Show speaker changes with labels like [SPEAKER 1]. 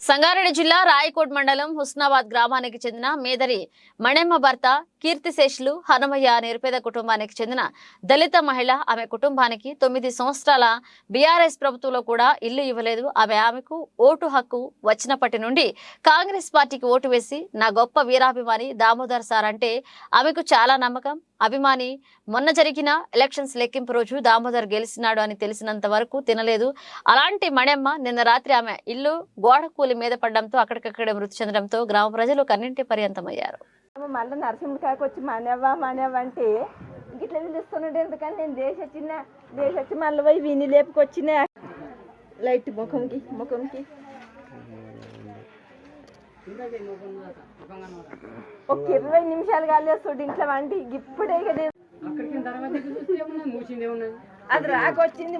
[SPEAKER 1] సంగారెడ్డి జిల్లా రాయకోట్ మండలం హుస్నాబాద్ గ్రామానికి చెందిన మేదరి మణెమ్మ భర్త కీర్తిశేషులు హనుమయ్య నిరుపేద కుటుంబానికి చెందిన దళిత మహిళ. ఆమె కుటుంబానికి 9 సంవత్సరాల బీఆర్ఎస్ ప్రభుత్వంలో కూడా ఇల్లు ఇవ్వలేదు. ఆమెకు ఓటు హక్కు వచ్చినప్పటి నుండి కాంగ్రెస్ పార్టీకి ఓటు వేసి నా గొప్ప వీరాభిమాని దామోదర్ సార్ అంటే ఆమెకు చాలా నమ్మకం, అభిమాని. మొన్న జరిగిన ఎలక్షన్స్ లెక్కింపు రోజు దామోదర్ గెలిచినాడు అని తెలిసినంత వరకు తినలేదు. అలాంటి మణెమ్మ నిన్న రాత్రి ఆమె ఇల్లు గోడ కూలి మీద పడడంతో అక్కడికక్కడే మృతి చెందడంతో గ్రామ ప్రజలు కన్నింటి పర్యంతమయ్యారు.
[SPEAKER 2] మళ్ళీ నరసింహకాయకు వచ్చి మానేవ్వ అంటే ఇట్లా పిలుస్తున్నాడు. ఎందుకని నేను దేశొచ్చి మళ్ళీ పోయి విని లేపుకొచ్చిన లైట్ ముఖంకి ఒక 20 నిమిషాలు కాలేస్తాడు ఇంట్లో వండి ఇప్పుడే కదా అది రాకొచ్చింది.